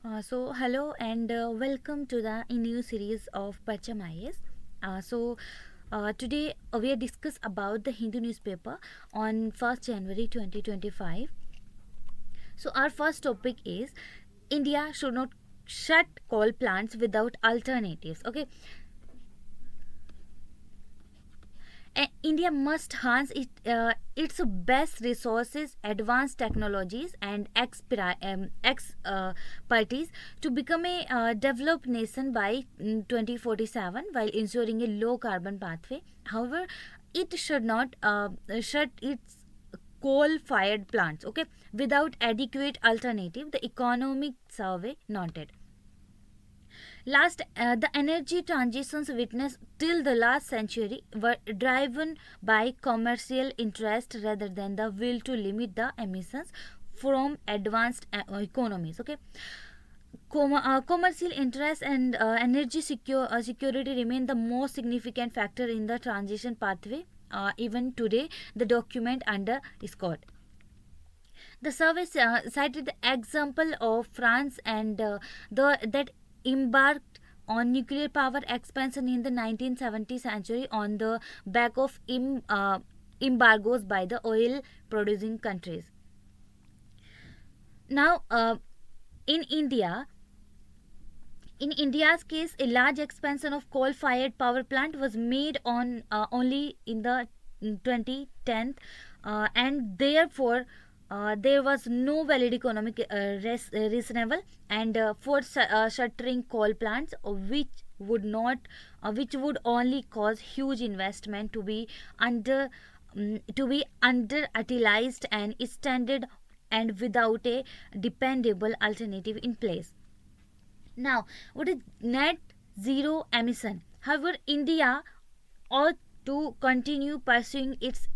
Hello and welcome to the new series of Parcham IAS. Today we are discuss about the Hindu newspaper on 1st January 2025. So our first topic is India should not shut coal plants without alternatives. Okay, India must harness its best resources, advanced technologies, and expertise to become a developed nation by 2047 while ensuring a low carbon pathway. However, it should not shut its coal fired plants, okay, without adequate alternative, the economic survey noted. The energy transitions witnessed till the last century were driven by commercial interest rather than the will to limit the emissions from advanced economies. Okay, commercial interest and energy security remain the most significant factor in the transition pathway. Even today, the document under Scott. The survey cited the example of France and that embarked on nuclear power expansion in the 1970th century on the back of embargoes by the oil producing countries. Now, in India, in India's case, a large expansion of coal-fired power plant was made on only in the 2010, and therefore there was no valid economic reasonable and for shuttering coal plants, which would only cause huge investment to be underutilized and extended and without a dependable alternative in place. Now, what is net zero emission? However, India ought to continue pursuing its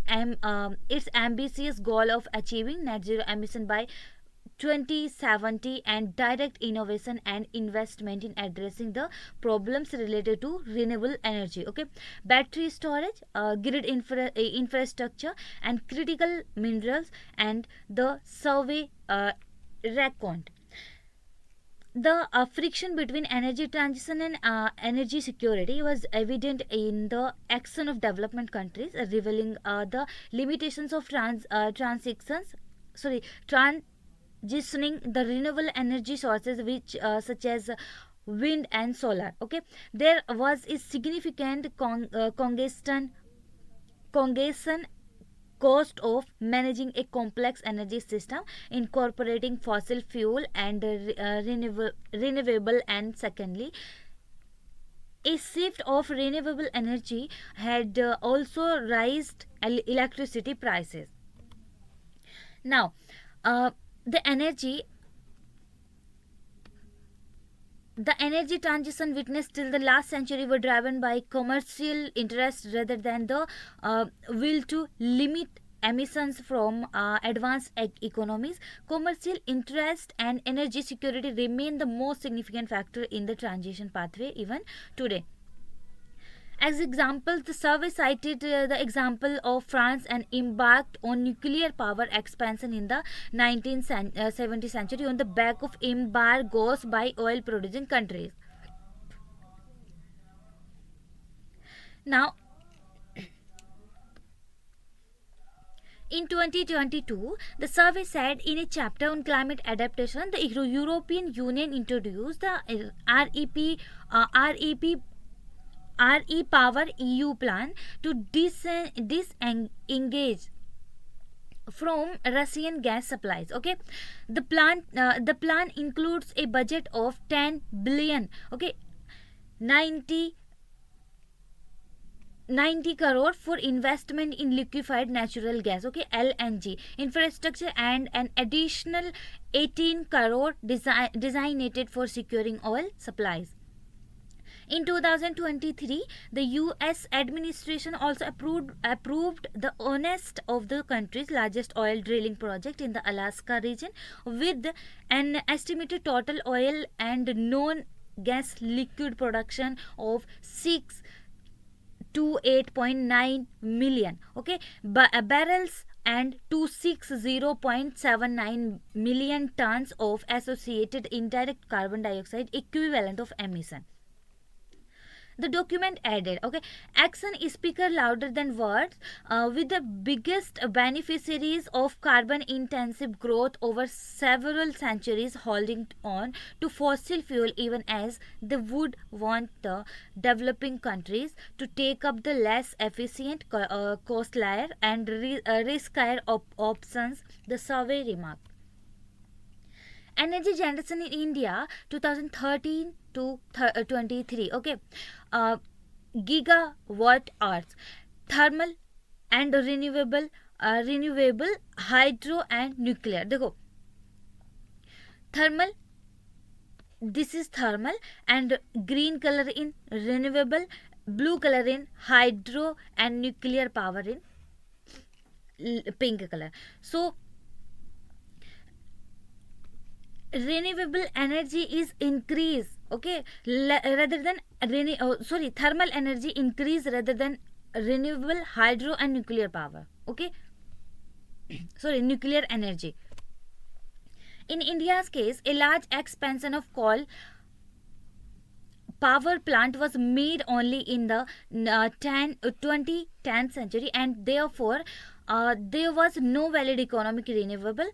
ambitious goal of achieving net zero emission by 2070 and direct innovation and investment in addressing the problems related to renewable energy. Okay, battery storage, grid infrastructure, and critical minerals, and the survey reckoned the friction between energy transition and energy security was evident in the action of development countries, revealing the limitations of transitioning the renewable energy sources, which such as wind and solar. Okay, there was a significant congestion cost of managing a complex energy system incorporating fossil fuel and renewable, and secondly, a shift of renewable energy had also raised electricity prices. Now, uh, the energy the energy transition witnessed till the last century were driven by commercial interests rather than the will to limit emissions from advanced economies. Commercial interest and energy security remain the most significant factor in the transition pathway even today. As examples, the survey cited the example of France and embarked on nuclear power expansion in the 1970th century on the back of embargoes by oil producing countries. Now, in 2022, the survey said in a chapter on climate adaptation, the European Union introduced the RE-Power EU plan to disengage from Russian gas supplies. Okay, the plan includes a budget of 10 billion. Okay, 90 crore for investment in liquefied natural gas, okay, LNG infrastructure, and an additional 18 crore designated for securing oil supplies. In 2023, the US administration also approved the honest of the country's largest oil drilling project in the Alaska region, with an estimated total oil and non-gas liquid production of 6 to 8.9 million, okay, barrels and to 60.79 million tons of associated indirect carbon dioxide equivalent of emission. The document added, okay, action is speaker louder than words, with the biggest beneficiaries of carbon intensive growth over several centuries holding on to fossil fuel even as they would want the developing countries to take up the less efficient costlier and riskier options, the survey remarked. Energy generation in India 2013 to 23, okay, gigawatt hours, thermal and renewable hydro and nuclear. देखो thermal, this is thermal, and green color in renewable, blue color in hydro, and nuclear power in pink color. So renewable energy is increase, okay, rather than thermal energy increase rather than renewable hydro and nuclear power, okay. Nuclear energy. In India's case, a large expansion of coal power plant was made only in the 2010th century, and therefore there was no valid economic reasonable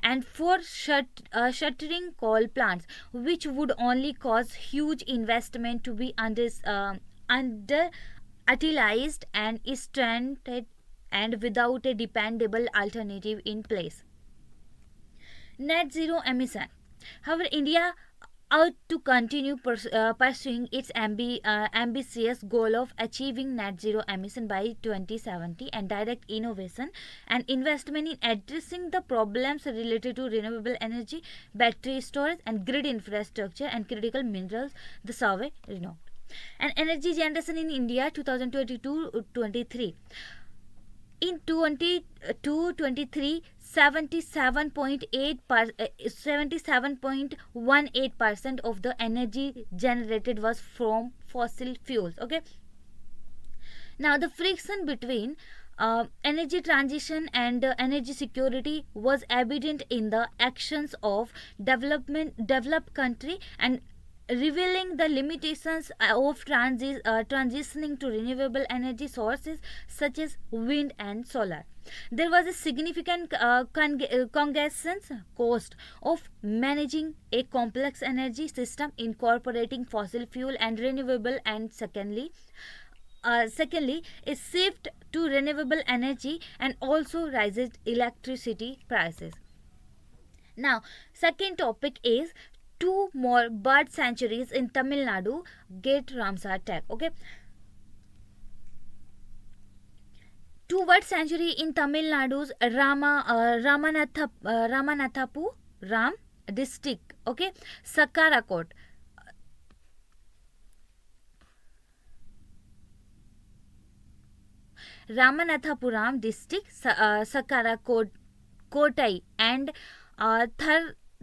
and for shuttering coal plants, which would only cause huge investment to be underutilized and stranded and without a dependable alternative in place. Net zero emission. However, India ought to continue pursuing its ambitious goal of achieving net zero emission by 2070, and direct innovation and investment in addressing the problems related to renewable energy, battery storage, and grid infrastructure and critical minerals, the survey renowned. And energy generation in India 2022-23. In 22-23, 77.18% of the energy generated was from fossil fuels, okay. Now the friction between energy transition and energy security was evident in the actions of developed country, and revealing the limitations of transitioning to renewable energy sources such as wind and solar. There was a significant congressional cost of managing a complex energy system incorporating fossil fuel and renewable, and secondly, a shift to renewable energy and also rises electricity prices. Now, second topic is 2 more bird sanctuaries in Tamil Nadu get Ramsar tag, okay. 2 bird sanctuary in Tamil Nadu's Ramanathapuram district, okay, Sakarakot. Ramanathapuram district, Sakarakotai and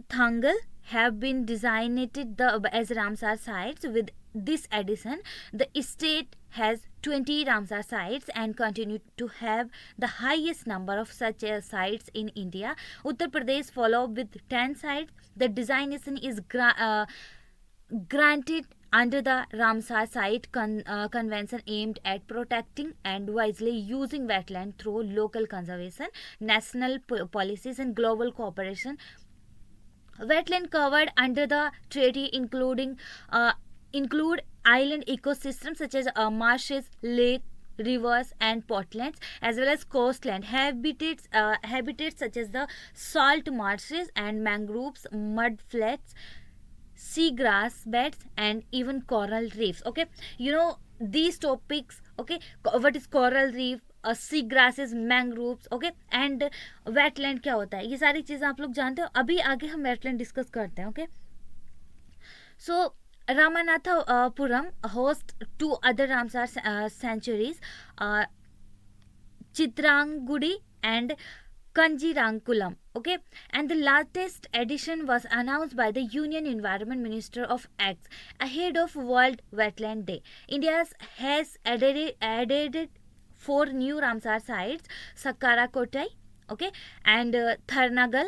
Thangal have been designated as Ramsar sites. With this addition, the state has 20 Ramsar sites and continue to have the highest number of such sites in India. Uttar Pradesh follow with 10 sites. The designation is granted under the Ramsar Site Convention aimed at protecting and wisely using wetland through local conservation, national policies, and global cooperation. Wetland covered under the treaty include island ecosystems such as marshes, lakes, rivers, and potlands, as well as coastland habitats such as the salt marshes and mangroves, mud flats, seagrass beds, and even coral reefs, okay. You know these topics, okay, what is coral reef, sea grasses, mangroves, okay, and wetland क्या होता है, ये सारी चीज़ें आप लोग जानते हो. अभी आगे हम वेटलैंड डिस्कस करते हैं, okay. So Ramanathapuram hosts 2 other Ramsar sanctuaries, Chitrangudi and Kanjirankulam, okay, and the latest addition was announced by the Union Environment Minister of Acts ahead of World Wetland Day. India has added 4 new Ramsar sites: Sakkara Kotai, okay, and Tharnagal,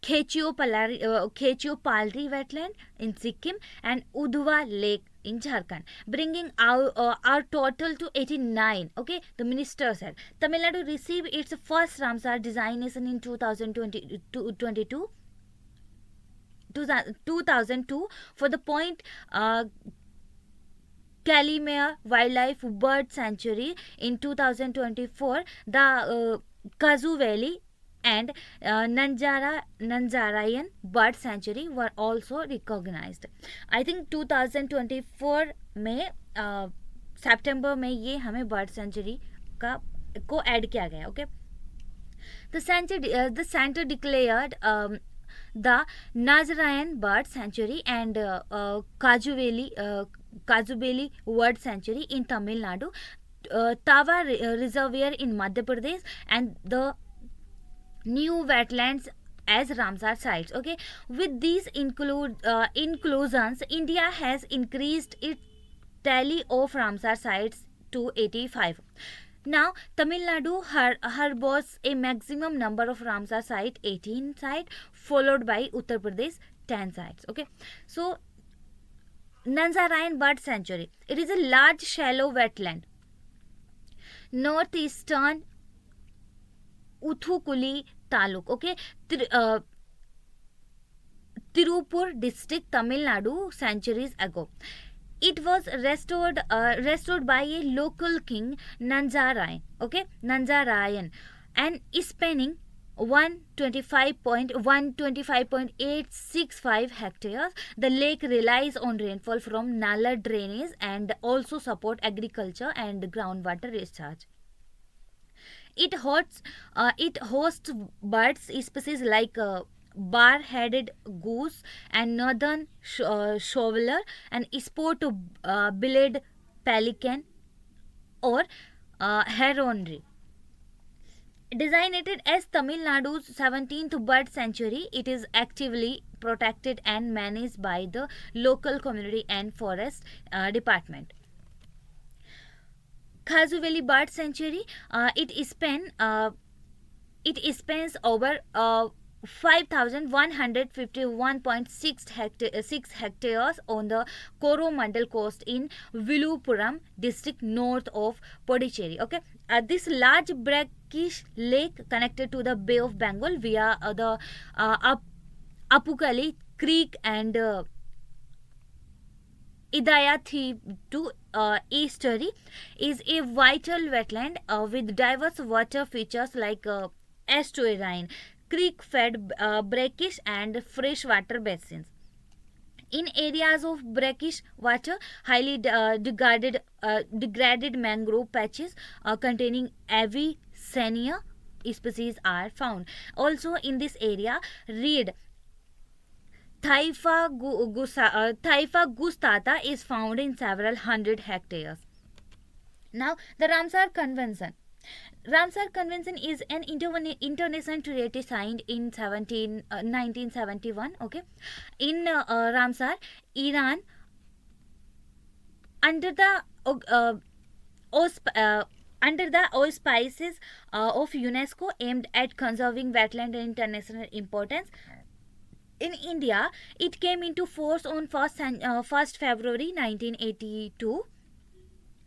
Khechio Palri wetland in Sikkim, and Udhwa Lake in Jharkhand, bringing our total to 89. Okay, the minister said Tamil Nadu received its first Ramsar designation in 2002 for the Point Calimere Wildlife Bird Sanctuary. In 2024, the Kazu Valley and Nanjarayan Bird Sanctuary were also recognized. I think 2024 में सितंबर में ये हमें bird sanctuary को add किया गया. Okay, the center declared the Nazarayan Bird Sanctuary and Kajubeli Bird Sanctuary in Tamil Nadu, Tawa Reservoir in Madhya Pradesh, and the new wetlands as Ramsar sites. Okay, with these inclusions, India has increased its tally of Ramsar sites to 85. Now, Tamil Nadu harbours a maximum number of Ramsar sites, 18 sites, followed by Uttar Pradesh, 10 sites. Okay, so Nanjarayan Bird Sanctuary. It is a large shallow wetland. Northeastern Uthukuli Taluk. Okay, Tirupur district, Tamil Nadu, centuries ago. It was restored by a local king, Nanjarayan. Okay, Nanjarayan, and is spanning 125.865 hectares. The lake relies on rainfall from Nala drainage and also support agriculture and groundwater recharge. It hosts birds species like bar-headed goose and northern shoveler and sport-billed pelican or heronry. Designated as Tamil Nadu's 17th bird sanctuary, it is actively protected and managed by the local community and forest department. Khazu Valley Bird Sanctuary, it spans over 5,151.6 hectares on the Coromandel coast in Villupuram district north of Puducherry. Okay, this large brackish lake connected to the Bay of Bengal via the Apukali Creek and Idayathi to estuary, is a vital wetland with diverse water features like estuarine, creek-fed brackish and freshwater basins. In areas of brackish water, highly degraded mangrove patches containing Avicennia species are found. Also in this area, reed Thaifa gustata is found in several hundred hectares. Now, the Ramsar Convention. Ramsar Convention is an international treaty signed in 1971. Okay, in Ramsar, Iran, under the auspices of UNESCO, aimed at conserving wetland and international importance. In India, it came into force on 1st February 1982,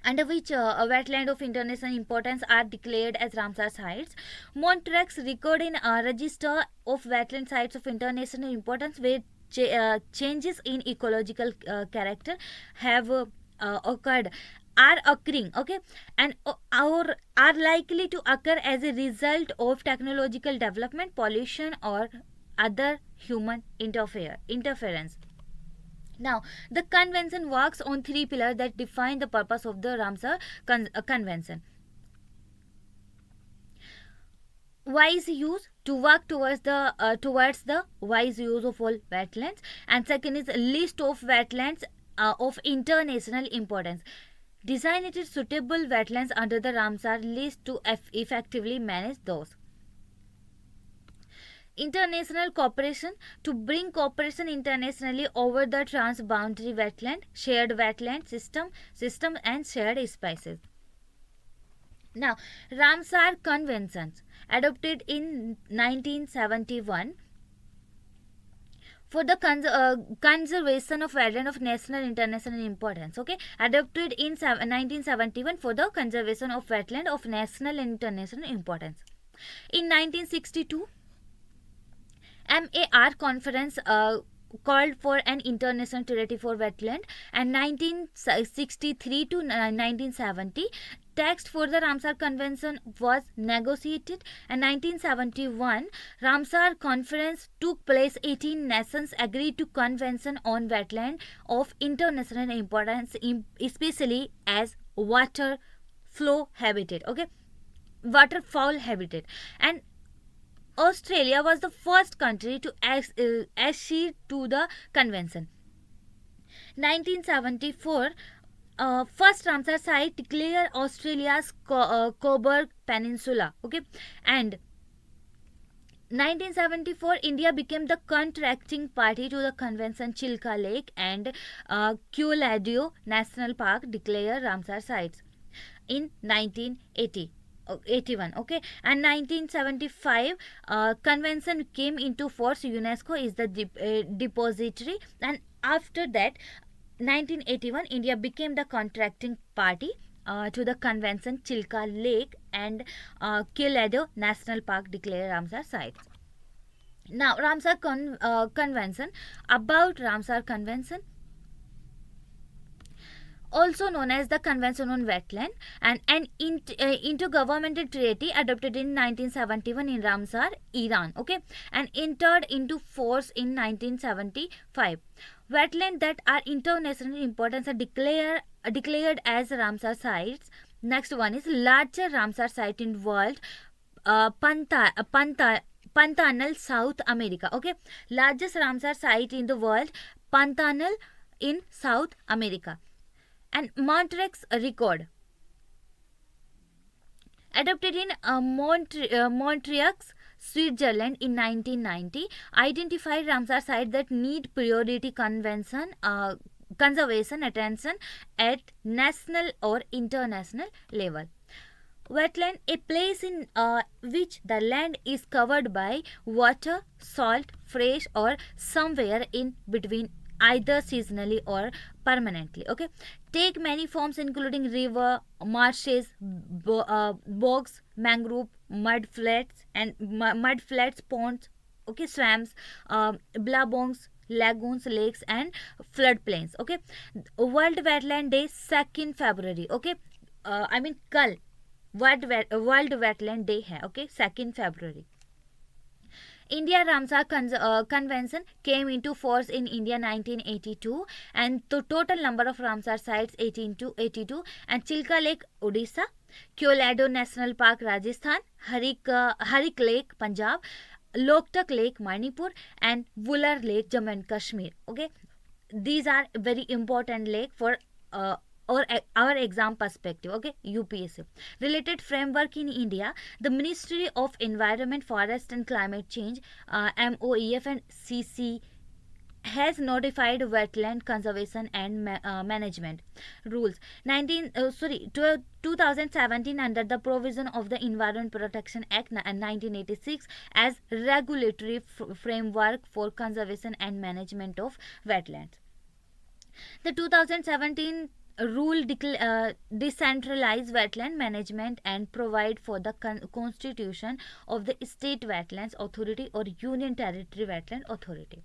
under which a wetland of international importance are declared as Ramsar sites. Montrex record in a register of wetland sites of international importance where changes in ecological character have occurred, are occurring, okay, and are likely to occur as a result of technological development, pollution, or other human interference. Now, the convention works on three pillars that define the purpose of the Ramsar Convention. Wise use, to work towards the wise use of all wetlands, and second is a list of wetlands of international importance. Designated suitable wetlands under the Ramsar list to effectively manage those. International cooperation, to bring cooperation internationally over the transboundary wetland, shared wetland system and shared spaces. Now, Ramsar Conventions adopted in 1971 for the conservation of wetland of national and international importance. Okay, adopted in 1971 for the conservation of wetland of national and international importance. In 1962, MAR conference called for an international treaty for wetland, and 1963 to 1970 text for the Ramsar Convention was negotiated, and 1971 Ramsar Conference took place. 18 nations agreed to Convention on Wetland of International Importance, especially as water flow habitat, okay, waterfowl habitat. And Australia was the first country to accede to the convention. 1974, first Ramsar site declared Australia's Cobourg Peninsula. Okay, and 1974, India became the contracting party to the convention. Chilka Lake and Culadeo National Park declared Ramsar sites in 1981. Okay, and 1975 convention came into force. UNESCO is the depository, and after that 1981 India became the contracting party to the convention. Chilka Lake and Culadeo National Park declare Ramsar sites. Now, Ramsar Convention. About Ramsar Convention, also known as the Convention on Wetland, and an intergovernmental treaty adopted in 1971 in Ramsar, Iran. Okay, and entered into force in 1975. Wetlands that are international importance are declared as Ramsar sites. Next one is larger Ramsar site in world, Pantanal, South America. Okay, largest Ramsar site in the world, Pantanal in South America. And Montrex record adopted in Montrex, Switzerland in 1990, identified Ramsar sites that need priority conservation attention at national or international level. Wetland, a place in which the land is covered by water, salt, fresh, or somewhere in between, either seasonally or permanently. Okay, take many forms including river, marshes, bogs, mangrove, mud flats, ponds, okay, swamps, blabongs, lagoons, lakes, and floodplains. Okay, World Wetland Day 2nd February. Okay, कल world wetland day है. Okay, 2nd February. India Ramsar Convention came into force in India 1982, and the total number of Ramsar sites 18 to 82, and Chilka Lake, Odisha, Culadeo National Park, Rajasthan, Harik Lake, Punjab, Loktak Lake, Manipur, and Vular Lake, Jammu and Kashmir. Okay, these are very important lake for our exam perspective. Okay, UPSC related framework in India. The Ministry of Environment, Forest and Climate Change, MOEF and CC, has notified wetland conservation and management rules 2017 under the provision of the Environment Protection Act 1986 as regulatory framework for conservation and management of wetlands. The 2017 rule decentralize wetland management and provide for the constitution of the State Wetlands Authority or Union Territory Wetland Authority.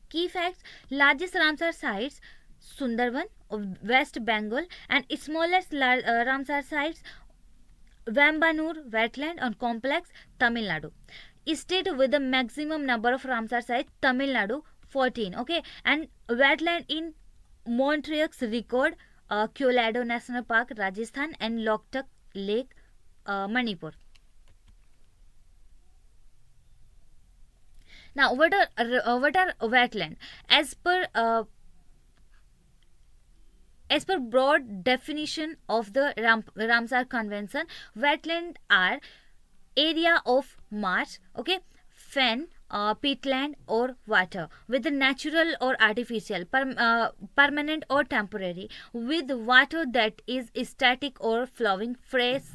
Key facts: largest Ramsar sites Sundarban of West Bengal, and smallest Ramsar sites Vambanur Wetland and Complex, Tamil Nadu. State with the maximum number of Ramsar sites Tamil Nadu 14. Okay, and wetland in Montrex record Culadeo National Park, Rajasthan, and Loktak Lake, Manipur. Now, what are wetland? As per broad definition of the Ramsar Convention, wetland are area of marsh, okay, fen, peatland or water, with natural or artificial, permanent or temporary, with water that is static or flowing, fresh,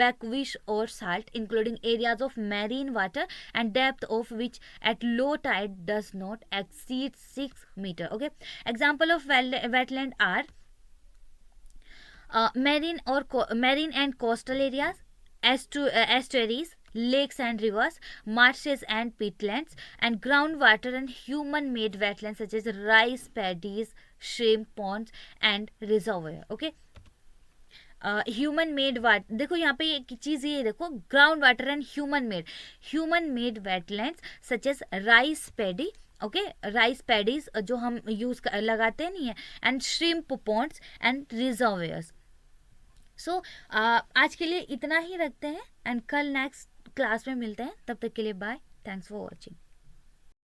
brackish or salt, including areas of marine water and depth of which at low tide does not exceed 6 meter. Okay, example of wetland are marine and coastal areas, estuaries, lakes and rivers, marshes and peatlands, and groundwater and human-made wetlands such as rice paddies, shrimp ponds, and reservoir. Okay. Human made what देखो यहाँ पे एक चीज़ ये देखो, ground water and human made wetlands such as rice paddy, okay, rice paddies जो हम use लगाते नहीं है, and shrimp ponds and reservoirs. So आज के लिए इतना ही रखते हैं एंड कल नेक्स्ट क्लास में मिलते हैं. तब तक के लिए बाय. Thanks for watching.